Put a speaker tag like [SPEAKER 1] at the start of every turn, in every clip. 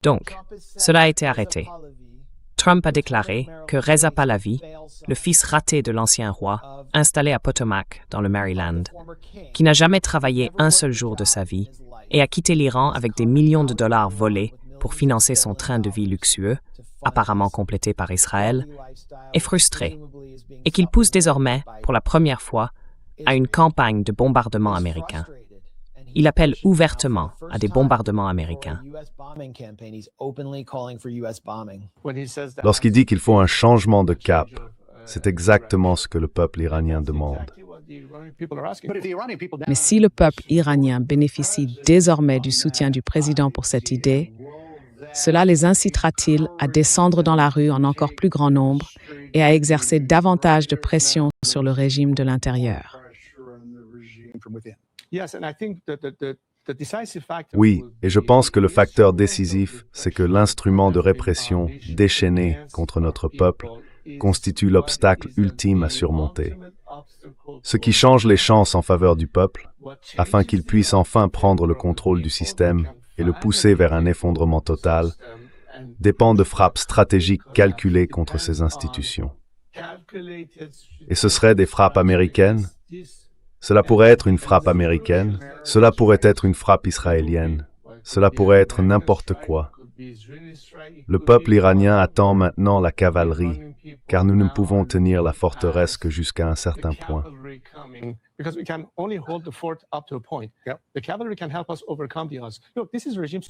[SPEAKER 1] Donc, cela a été arrêté. Trump a déclaré que Reza Pahlavi, le fils raté de l'ancien roi, installé à Potomac, dans le Maryland, qui n'a jamais travaillé un seul jour de sa vie et a quitté l'Iran avec des millions de dollars volés pour financer son train de vie luxueux, apparemment complété par Israël, est frustré et qu'il pousse désormais, pour la première fois, à une campagne de bombardement américain. Il appelle ouvertement à des bombardements américains.
[SPEAKER 2] Lorsqu'il dit qu'il faut un changement de cap, c'est exactement ce que le peuple iranien demande.
[SPEAKER 3] Mais si le peuple iranien bénéficie désormais du soutien du président pour cette idée, cela les incitera-t-il à descendre dans la rue en encore plus grand nombre et à exercer davantage de pression sur le régime de l'intérieur?
[SPEAKER 2] Oui, et je pense que le facteur décisif, c'est que l'instrument de répression déchaîné contre notre peuple constitue l'obstacle ultime à surmonter. Ce qui change les chances en faveur du peuple, afin qu'il puisse enfin prendre le contrôle du système et le pousser vers un effondrement total, dépend de frappes stratégiques calculées contre ces institutions. Et ce seraient des frappes américaines? Cela pourrait être une frappe américaine, cela pourrait être une frappe israélienne, cela pourrait être n'importe quoi. Le peuple iranien attend maintenant la cavalerie, car nous ne pouvons tenir la forteresse que jusqu'à un certain point.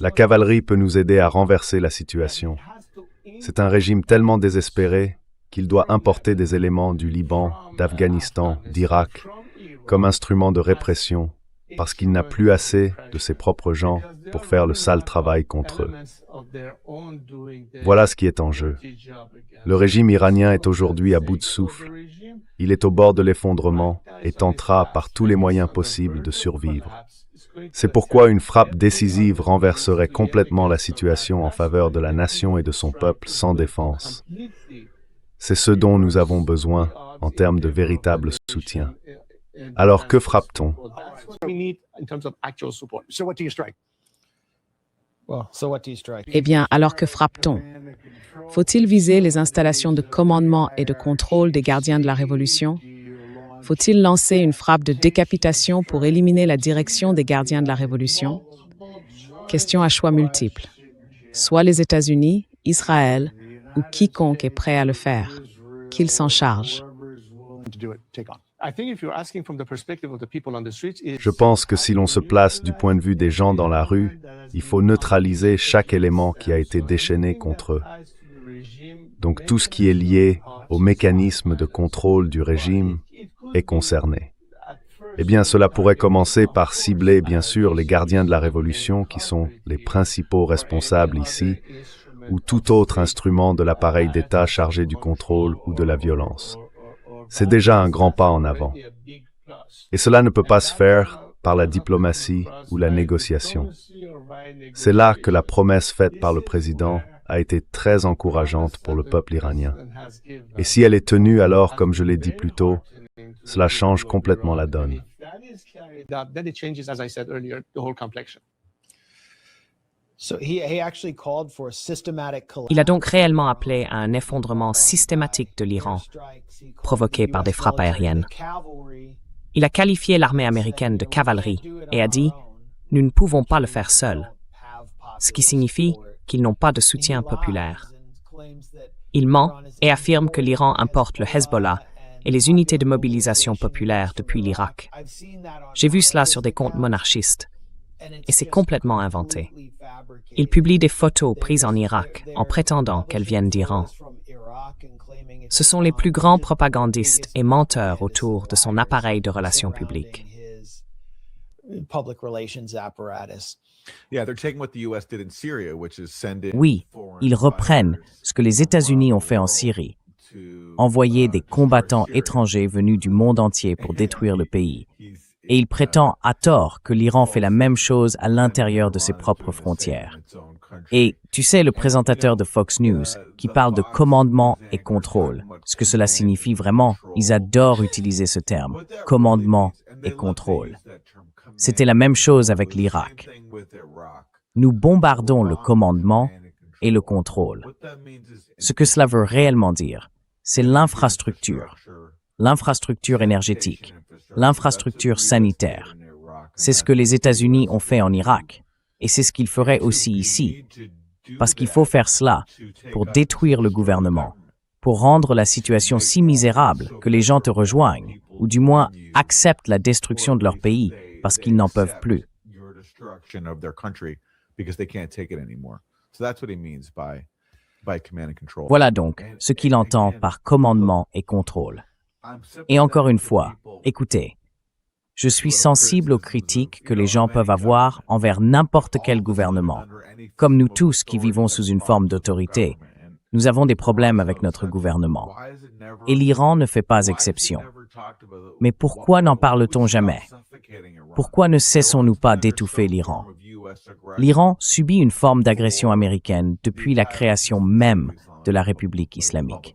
[SPEAKER 2] La cavalerie peut nous aider à renverser la situation. C'est un régime tellement désespéré qu'il doit importer des éléments du Liban, d'Afghanistan, d'Irak, comme instrument de répression, parce qu'il n'a plus assez de ses propres gens pour faire le sale travail contre eux. Voilà ce qui est en jeu. Le régime iranien est aujourd'hui à bout de souffle. Il est au bord de l'effondrement et tentera par tous les moyens possibles de survivre. C'est pourquoi une frappe décisive renverserait complètement la situation en faveur de la nation et de son peuple sans défense. C'est ce dont nous avons besoin en termes de véritable soutien. Alors que frappe-t-on?
[SPEAKER 3] Eh bien, alors que frappe-t-on? Faut-il viser les installations de commandement et de contrôle des gardiens de la Révolution? Faut-il lancer une frappe de décapitation pour éliminer la direction des gardiens de la Révolution? Question à choix multiples. Soit les États-Unis, Israël ou quiconque est prêt à le faire. Qu'il s'en charge.
[SPEAKER 2] Je pense que si l'on se place du point de vue des gens dans la rue, il faut neutraliser chaque élément qui a été déchaîné contre eux. Donc tout ce qui est lié au mécanisme de contrôle du régime est concerné. Eh bien, cela pourrait commencer par cibler, bien sûr, les gardiens de la Révolution qui sont les principaux responsables ici, ou tout autre instrument de l'appareil d'État chargé du contrôle ou de la violence. C'est déjà un grand pas en avant. Et cela ne peut pas se faire par la diplomatie ou la négociation. C'est là que la promesse faite par le président a été très encourageante pour le peuple iranien. Et si elle est tenue alors, comme je l'ai dit plus tôt, cela change complètement la donne.
[SPEAKER 1] Il a donc réellement appelé à un effondrement systématique de l'Iran, provoqué par des frappes aériennes. Il a qualifié l'armée américaine de cavalerie et a dit « Nous ne pouvons pas le faire seuls », ce qui signifie qu'ils n'ont pas de soutien populaire. Il ment et affirme que l'Iran importe le Hezbollah et les unités de mobilisation populaire depuis l'Irak. J'ai vu cela sur des comptes monarchistes, et c'est complètement inventé. Il publie des photos prises en Irak en prétendant qu'elles viennent d'Iran. Ce sont les plus grands propagandistes et menteurs autour de son appareil de relations publiques.
[SPEAKER 4] Oui, ils reprennent ce que les États-Unis ont fait en Syrie, envoyer des combattants étrangers venus du monde entier pour détruire le pays. Et il prétend à tort que l'Iran fait la même chose à l'intérieur de ses propres frontières. Et tu sais, le présentateur de Fox News, qui parle de commandement et contrôle, ce que cela signifie vraiment, ils adorent utiliser ce terme, commandement et contrôle. C'était la même chose avec l'Irak. Nous bombardons le commandement et le contrôle. Ce que cela veut réellement dire, c'est l'infrastructure énergétique, l'infrastructure sanitaire. C'est ce que les États-Unis ont fait en Irak, et c'est ce qu'ils feraient aussi ici, parce qu'il faut faire cela pour détruire le gouvernement, pour rendre la situation si misérable que les gens te rejoignent, ou du moins acceptent la destruction de leur pays parce qu'ils n'en peuvent plus. Voilà donc ce qu'il entend par commandement et contrôle. Et encore une fois, écoutez, je suis sensible aux critiques que les gens peuvent avoir envers n'importe quel gouvernement. Comme nous tous qui vivons sous une forme d'autorité, nous avons des problèmes avec notre gouvernement. Et l'Iran ne fait pas exception. Mais pourquoi n'en parle-t-on jamais? Pourquoi ne cessons-nous pas d'étouffer l'Iran? L'Iran subit une forme d'agression américaine depuis la création même de la République islamique.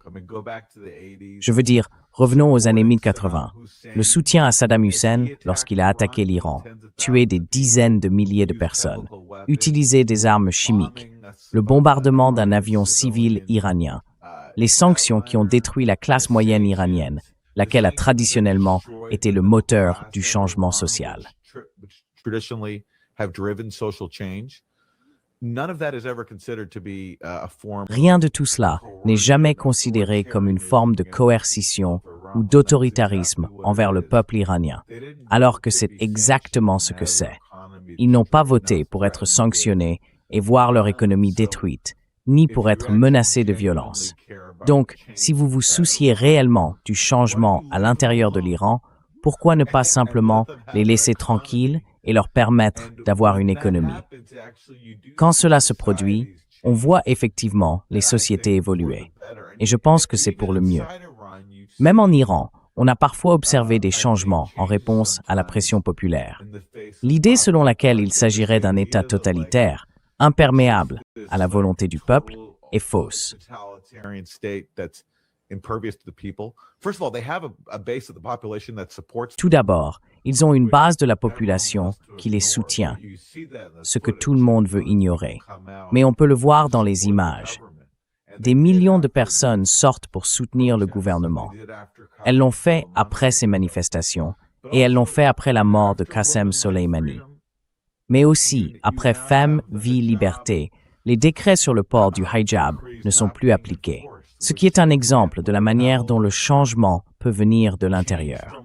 [SPEAKER 4] Je veux dire, revenons aux années 1080. Le soutien à Saddam Hussein lorsqu'il a attaqué l'Iran, tué des dizaines de milliers de personnes, utilisé des armes chimiques, le bombardement d'un avion civil iranien, les sanctions qui ont détruit la classe moyenne iranienne, laquelle a traditionnellement été le moteur du changement social. Rien de tout cela n'est jamais considéré comme une forme de coercition ou d'autoritarisme envers le peuple iranien, alors que c'est exactement ce que c'est. Ils n'ont pas voté pour être sanctionnés et voir leur économie détruite, ni pour être menacés de violence. Donc, si vous vous souciez réellement du changement à l'intérieur de l'Iran, pourquoi ne pas simplement les laisser tranquilles et leur permettre d'avoir une économie? Quand cela se produit, on voit effectivement les sociétés évoluer. Et je pense que c'est pour le mieux. Même en Iran, on a parfois observé des changements en réponse à la pression populaire. L'idée selon laquelle il s'agirait d'un État totalitaire, imperméable à la volonté du peuple, est fausse. Tout d'abord, ils ont une base de la population qui les soutient, ce que tout le monde veut ignorer. Mais on peut le voir dans les images. Des millions de personnes sortent pour soutenir le gouvernement. Elles l'ont fait après ces manifestations et elles l'ont fait après la mort de Qassem Soleimani. Mais aussi, après Femmes, Vie, Liberté, les décrets sur le port du hijab ne sont plus appliqués. Ce qui est un exemple de la manière dont le changement peut venir de l'intérieur.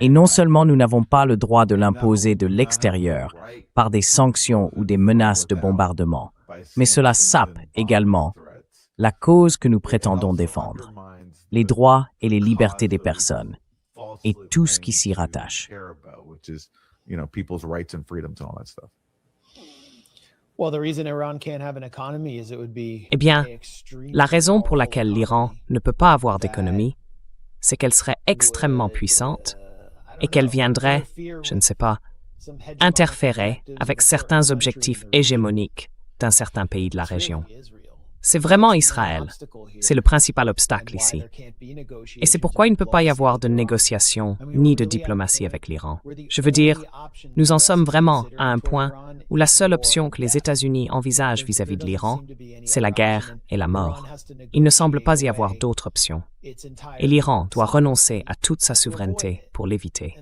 [SPEAKER 4] Et non seulement nous n'avons pas le droit de l'imposer de l'extérieur par des sanctions ou des menaces de bombardement, mais cela sape également la cause que nous prétendons défendre, les droits et les libertés des personnes, et tout ce qui s'y rattache.
[SPEAKER 1] Eh bien, la raison pour laquelle l'Iran ne peut pas avoir d'économie, c'est qu'elle serait extrêmement puissante et qu'elle viendrait, je ne sais pas, interférer avec certains objectifs hégémoniques d'un certain pays de la région. C'est vraiment Israël. C'est le principal obstacle ici. Et c'est pourquoi il ne peut pas y avoir de négociation ni de diplomatie avec l'Iran. Je veux dire, nous en sommes vraiment à un point où la seule option que les États-Unis envisagent vis-à-vis de l'Iran, c'est la guerre et la mort. Il ne semble pas y avoir d'autres options. Et l'Iran doit renoncer à toute sa souveraineté pour l'éviter.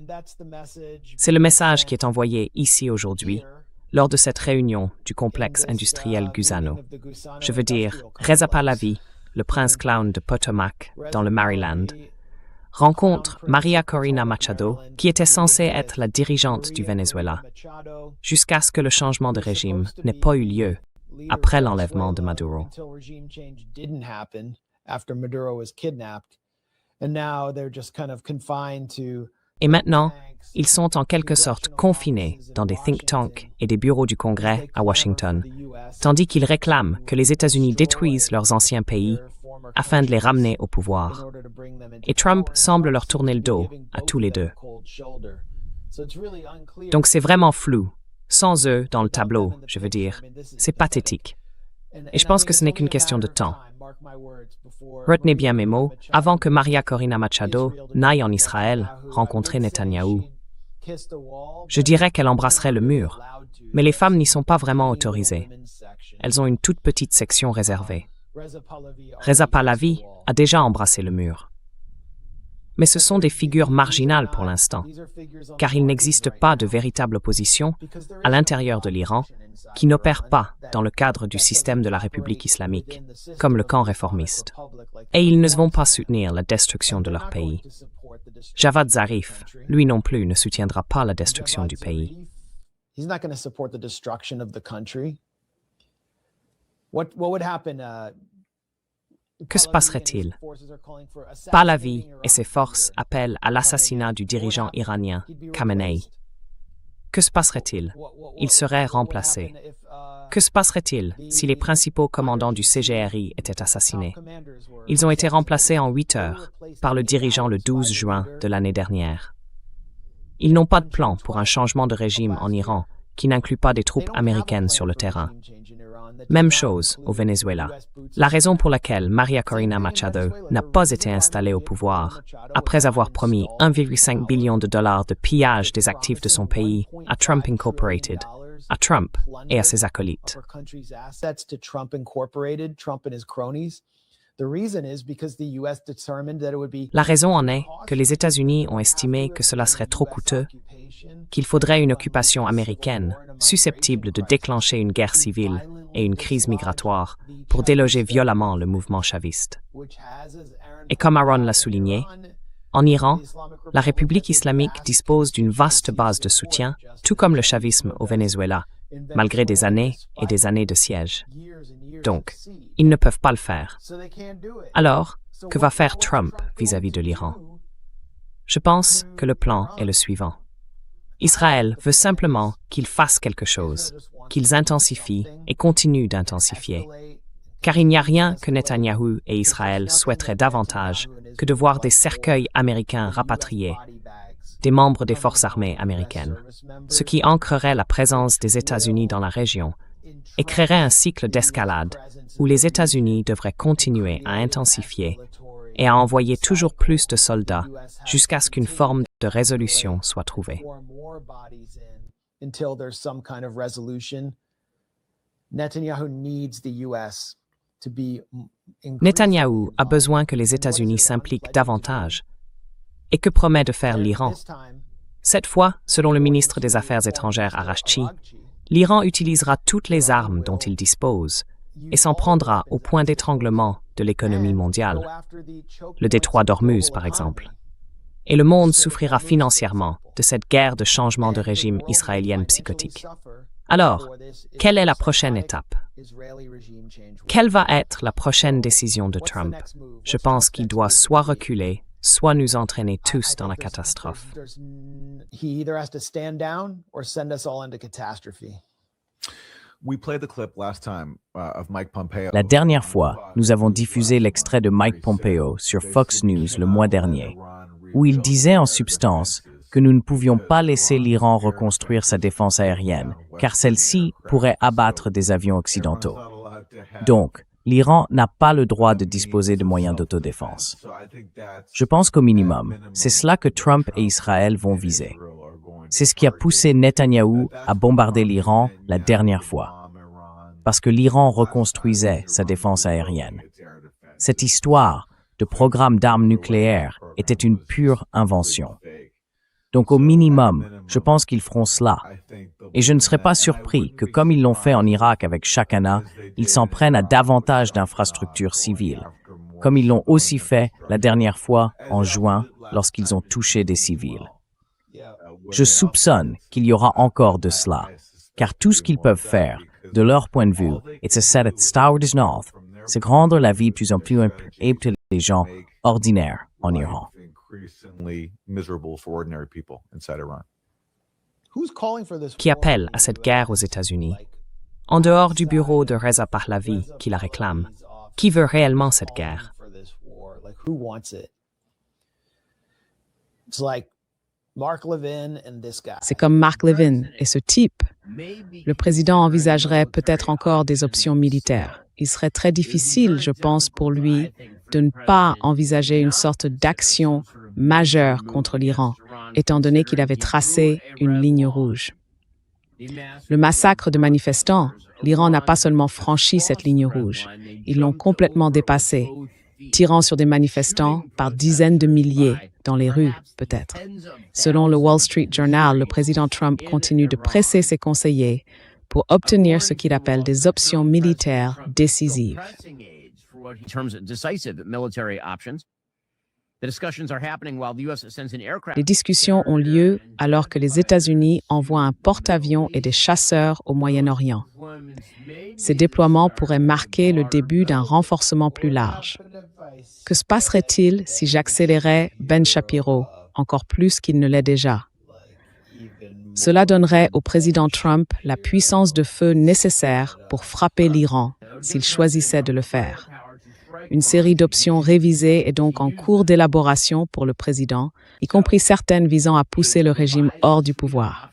[SPEAKER 1] C'est le message qui est envoyé ici aujourd'hui, lors de cette réunion du complexe industriel Gusano. Je veux dire, Reza Pahlavi, le prince clown de Potomac, dans le Maryland, rencontre Maria Corina Machado, qui était censée être la dirigeante du Venezuela, jusqu'à ce que le changement de régime n'ait pas eu lieu après l'enlèvement de Maduro. Et maintenant, ils sont en quelque sorte confinés dans des think tanks et des bureaux du Congrès à Washington, tandis qu'ils réclament que les États-Unis détruisent leurs anciens pays afin de les ramener au pouvoir. Et Trump semble leur tourner le dos à tous les deux. Donc c'est vraiment flou. Sans eux dans le tableau, je veux dire. C'est pathétique. Et je pense que ce n'est qu'une question de temps. Retenez bien mes mots, avant que Maria Corina Machado n'aille en Israël rencontrer Netanyahou. Je dirais qu'elle embrasserait le mur, mais les femmes n'y sont pas vraiment autorisées. Elles ont une toute petite section réservée. Reza Pahlavi a déjà embrassé le mur. Mais ce sont des figures marginales pour l'instant, car il n'existe pas de véritable opposition à l'intérieur de l'Iran qui n'opère pas dans le cadre du système de la République islamique, comme le camp réformiste. Et ils ne vont pas soutenir la destruction de leur pays. Javad Zarif, lui non plus, ne soutiendra pas la destruction du pays. Que se passerait-il? Pahlavi et ses forces appellent à l'assassinat du dirigeant iranien, Khamenei. Que se passerait-il? Il serait remplacé. Que se passerait-il si les principaux commandants du CGRI étaient assassinés? Ils ont été remplacés en 8 heures par le dirigeant le 12 juin de l'année dernière. Ils n'ont pas de plan pour un changement de régime en Iran qui n'inclut pas des troupes américaines sur le terrain. Même chose au Venezuela. La raison pour laquelle Maria Corina Machado n'a pas été installée au pouvoir, après avoir promis 1,5 billion de dollars de pillage des actifs de son pays à Trump Incorporated, à Trump et à ses acolytes. La raison en est que les États-Unis ont estimé que cela serait trop coûteux, qu'il faudrait une occupation américaine susceptible de déclencher une guerre civile et une crise migratoire pour déloger violemment le mouvement chaviste. Et comme Aaron l'a souligné, en Iran, la République islamique dispose d'une vaste base de soutien, tout comme le chavisme au Venezuela, malgré des années et des années de siège. Donc, ils ne peuvent pas le faire. Alors, que va faire Trump vis-à-vis de l'Iran? Je pense que le plan est le suivant. Israël veut simplement qu'ils fassent quelque chose, qu'ils intensifient et continuent d'intensifier. Car il n'y a rien que Netanyahou et Israël souhaiteraient davantage que de voir des cercueils américains rapatriés, des membres des forces armées américaines, ce qui ancrerait la présence des États-Unis dans la région et créerait un cycle d'escalade où les États-Unis devraient continuer à intensifier et à envoyer toujours plus de soldats jusqu'à ce qu'une forme de résolution soit trouvée. Netanyahou a besoin que les États-Unis s'impliquent davantage. Et que promet de faire l'Iran? Cette fois, selon le ministre des Affaires étrangères Araghchi, l'Iran utilisera toutes les armes dont il dispose et s'en prendra au point d'étranglement de l'économie mondiale, le détroit d'Ormuz par exemple. Et le monde souffrira financièrement de cette guerre de changement de régime israélienne psychotique. Alors, quelle est la prochaine étape? Quelle va être la prochaine décision de Trump? Je pense qu'il doit soit reculer, soit nous entraîner tous dans la catastrophe.
[SPEAKER 4] La dernière fois, nous avons diffusé l'extrait de Mike Pompeo sur Fox News le mois dernier, où il disait en substance que nous ne pouvions pas laisser l'Iran reconstruire sa défense aérienne, car celle-ci pourrait abattre des avions occidentaux. Donc, l'Iran n'a pas le droit de disposer de moyens d'autodéfense. Je pense qu'au minimum, c'est cela que Trump et Israël vont viser. C'est ce qui a poussé Netanyahou à bombarder l'Iran la dernière fois, parce que l'Iran reconstruisait sa défense aérienne. Cette histoire de programme d'armes nucléaires était une pure invention. Donc au minimum, je pense qu'ils feront cela. Et je ne serais pas surpris que, comme ils l'ont fait en Irak avec Shakana, ils s'en prennent à davantage d'infrastructures civiles, comme ils l'ont aussi fait la dernière fois en juin lorsqu'ils ont touché des civils. Je soupçonne qu'il y aura encore de cela, car tout ce qu'ils peuvent faire, de leur point de vue, est de set at Star North, c'est rendre la vie de plus en plus impossible pour les gens ordinaires en Iran.
[SPEAKER 1] Qui appelle à cette guerre aux États-Unis? En dehors du bureau de Reza Pahlavi qui la réclame, qui veut réellement cette guerre?
[SPEAKER 3] C'est comme Mark Levin et ce type. Le président envisagerait peut-être encore des options militaires. Il serait très difficile, je pense, pour lui de ne pas envisager une sorte d'action majeure contre l'Iran, étant donné qu'il avait tracé une ligne rouge. Le massacre de manifestants, l'Iran n'a pas seulement franchi cette ligne rouge, ils l'ont complètement dépassée, tirant sur des manifestants par dizaines de milliers, dans les rues peut-être. Selon le Wall Street Journal, le président Trump continue de presser ses conseillers pour obtenir ce qu'il appelle des options militaires décisives. Les discussions ont lieu alors que les États-Unis envoient un porte-avions et des chasseurs au Moyen-Orient. Ces déploiements pourraient marquer le début d'un renforcement plus large. Que se passerait-il si j'accélérais Ben Shapiro encore plus qu'il ne l'est déjà? Cela donnerait au président Trump la puissance de feu nécessaire pour frapper l'Iran s'il choisissait de le faire. Une série d'options révisées est donc en cours d'élaboration pour le président, y compris certaines visant à pousser le régime hors du pouvoir.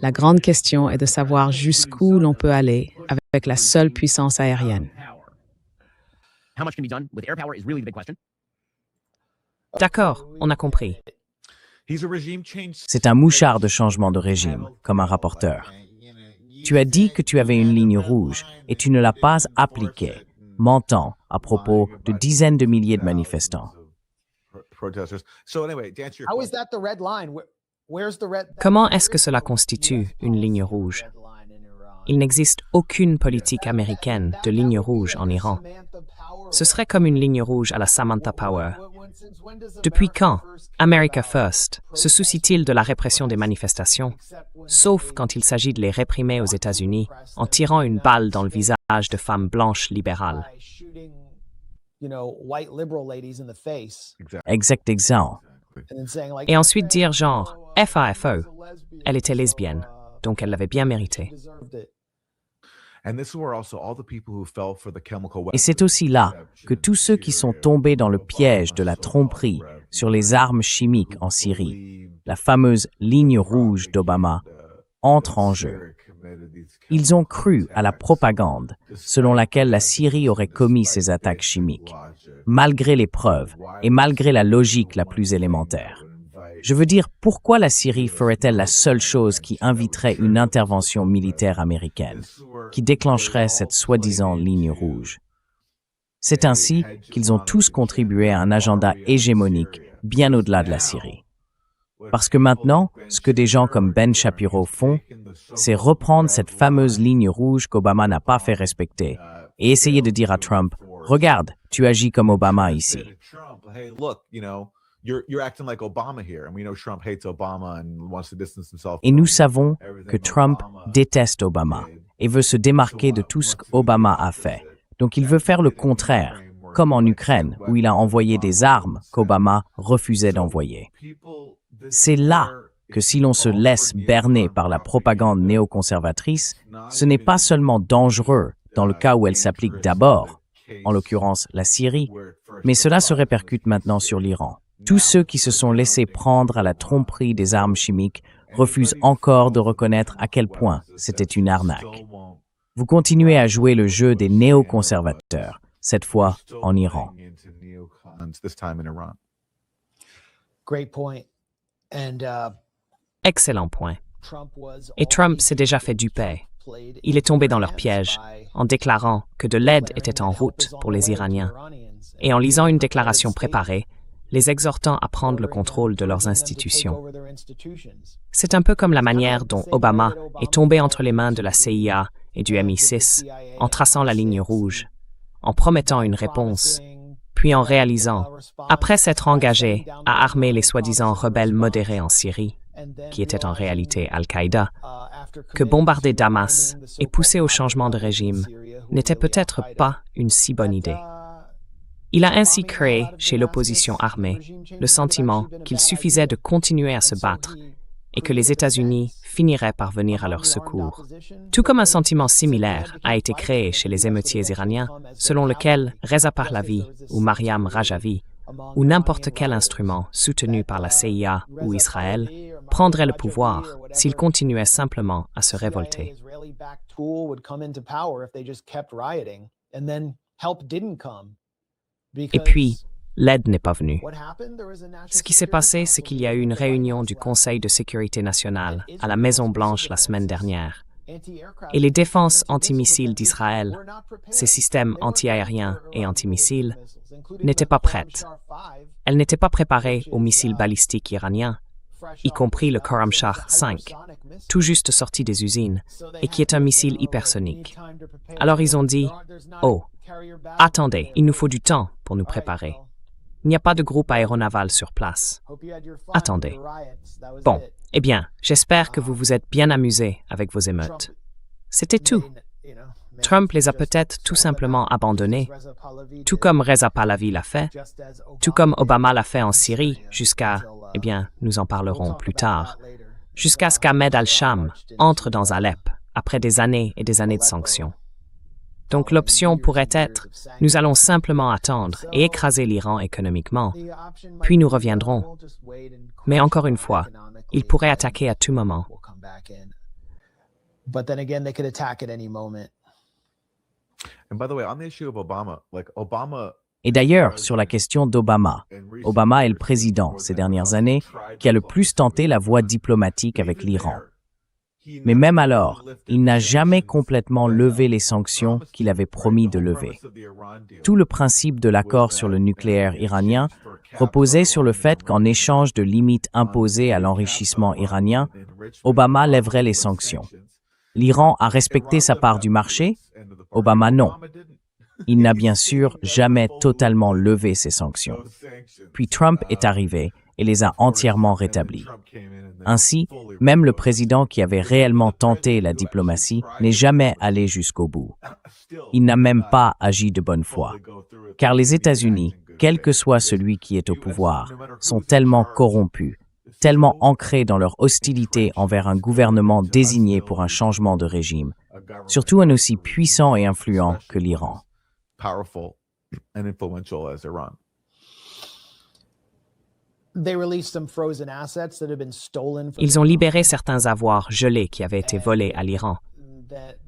[SPEAKER 3] La grande question est de savoir jusqu'où l'on peut aller avec la seule puissance aérienne.
[SPEAKER 1] D'accord, on a compris.
[SPEAKER 4] C'est un mouchard de changement de régime, comme un rapporteur. Tu as dit que tu avais une ligne rouge et tu ne l'as pas appliquée, mentant à propos de dizaines de milliers de manifestants.
[SPEAKER 1] Comment est-ce que cela constitue une ligne rouge? Il n'existe aucune politique américaine de ligne rouge en Iran. Ce serait comme une ligne rouge à la Samantha Power. Depuis quand America First se soucie-t-il de la répression des manifestations, sauf quand il s'agit de les réprimer aux États-Unis en tirant une balle dans le visage de femmes blanches libérales?
[SPEAKER 4] Exact.
[SPEAKER 1] Et ensuite dire genre, FAFO, elle était lesbienne, donc elle l'avait bien mérité.
[SPEAKER 4] Et c'est aussi là que tous ceux qui sont tombés dans le piège de la tromperie sur les armes chimiques en Syrie, la fameuse ligne rouge d'Obama, entrent en jeu. Ils ont cru à la propagande selon laquelle la Syrie aurait commis ces attaques chimiques, malgré les preuves et malgré la logique la plus élémentaire. Je veux dire, pourquoi la Syrie ferait-elle la seule chose qui inviterait une intervention militaire américaine, qui déclencherait cette soi-disant ligne rouge? C'est ainsi qu'ils ont tous contribué à un agenda hégémonique bien au-delà de la Syrie. Parce que maintenant, ce que des gens comme Ben Shapiro font, c'est reprendre cette fameuse ligne rouge qu'Obama n'a pas fait respecter et essayer de dire à Trump, « Regarde, tu agis comme Obama ici. » Et nous savons que Trump déteste Obama et veut se démarquer de tout ce qu'Obama a fait. Donc il veut faire le contraire, comme en Ukraine, où il a envoyé des armes qu'Obama refusait d'envoyer. C'est là que si l'on se laisse berner par la propagande néoconservatrice, ce n'est pas seulement dangereux dans le cas où elle s'applique d'abord, en l'occurrence la Syrie, mais cela se répercute maintenant sur l'Iran. Tous ceux qui se sont laissés prendre à la tromperie des armes chimiques refusent encore de reconnaître à quel point c'était une arnaque. Vous continuez à jouer le jeu des néoconservateurs, cette fois en Iran.
[SPEAKER 1] Excellent point. Et Trump s'est déjà fait duper. Il est tombé dans leur piège en déclarant que de l'aide était en route pour les Iraniens et en lisant une déclaration préparée, les exhortant à prendre le contrôle de leurs institutions. C'est un peu comme la manière dont Obama est tombé entre les mains de la CIA et du MI6 en traçant la ligne rouge, en promettant une réponse, puis en réalisant, après s'être engagé à armer les soi-disant rebelles modérés en Syrie, qui étaient en réalité Al-Qaïda, que bombarder Damas et pousser au changement de régime n'était peut-être pas une si bonne idée. Il a ainsi créé, chez l'opposition armée, le sentiment qu'il suffisait de continuer à se battre et que les États-Unis finiraient par venir à leur secours. Tout comme un sentiment similaire a été créé chez les émeutiers iraniens, selon lequel Reza Pahlavi ou Mariam Rajavi, ou n'importe quel instrument soutenu par la CIA ou Israël, prendrait le pouvoir s'ils continuaient simplement à se révolter. Et puis, L'aide n'est pas venue. Ce qui s'est passé, c'est qu'il y a eu une réunion du Conseil de sécurité nationale à la Maison-Blanche la semaine dernière. Et les défenses antimissiles d'Israël, ces systèmes antiaériens et antimissiles, n'étaient pas prêtes. Elles n'étaient pas préparées aux missiles balistiques iraniens, y compris le Khorramshahr 5, tout juste sorti des usines, et qui est un missile hypersonique. Alors ils ont dit « Oh, attendez, il nous faut du temps pour nous préparer. Il n'y a pas de groupe aéronaval sur place. Attendez. Bon, eh bien, j'espère que vous vous êtes bien amusés avec vos émeutes. » C'était tout. Trump les a peut-être tout simplement abandonnés, tout comme Reza Pahlavi l'a fait, tout comme Obama l'a fait en Syrie, jusqu'à, eh bien, nous en parlerons plus tard, jusqu'à ce qu'Ahmed al-Sham entre dans Alep après des années et des années de sanctions. Donc l'option pourrait être, nous allons simplement attendre et écraser l'Iran économiquement, puis nous reviendrons. Mais encore une fois, ils pourraient attaquer à tout moment.
[SPEAKER 4] Et d'ailleurs, sur la question d'Obama, Obama est le président ces dernières années qui a le plus tenté la voie diplomatique avec l'Iran. Mais même alors, il n'a jamais complètement levé les sanctions qu'il avait promis de lever. Tout le principe de l'accord sur le nucléaire iranien reposait sur le fait qu'en échange de limites imposées à l'enrichissement iranien, Obama lèverait les sanctions. L'Iran a respecté sa part du marché, Obama non. Il n'a bien sûr jamais totalement levé ces sanctions. Puis Trump est arrivé et les a entièrement rétablies. Ainsi, même le président qui avait réellement tenté la diplomatie n'est jamais allé jusqu'au bout. Il n'a même pas agi de bonne foi. Car les États-Unis, quel que soit celui qui est au pouvoir, sont tellement corrompus, tellement ancrés dans leur hostilité envers un gouvernement désigné pour un changement de régime, surtout un aussi puissant et influent que l'Iran.
[SPEAKER 1] Ils ont libéré certains avoirs gelés qui avaient été volés à l'Iran.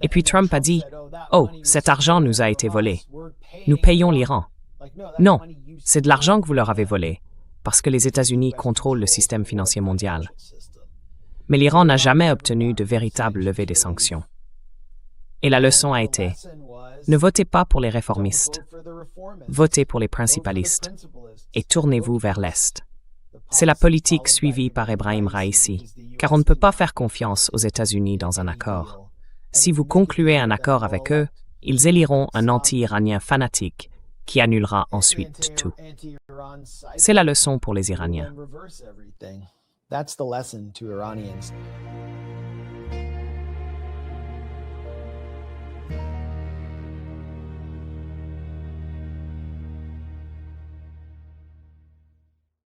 [SPEAKER 1] Et puis Trump a dit « Oh, cet argent nous a été volé. Nous payons l'Iran. » Non, c'est de l'argent que vous leur avez volé, parce que les États-Unis contrôlent le système financier mondial. Mais l'Iran n'a jamais obtenu de véritable levée des sanctions. Et la leçon a été « Ne votez pas pour les réformistes. Votez pour les principalistes. Et tournez-vous vers l'Est. » C'est la politique suivie par Ebrahim Raïssi, car on ne peut pas faire confiance aux États-Unis dans un accord. Si vous concluez un accord avec eux, ils éliront un anti-iranien fanatique qui annulera ensuite tout. C'est la leçon pour les Iraniens.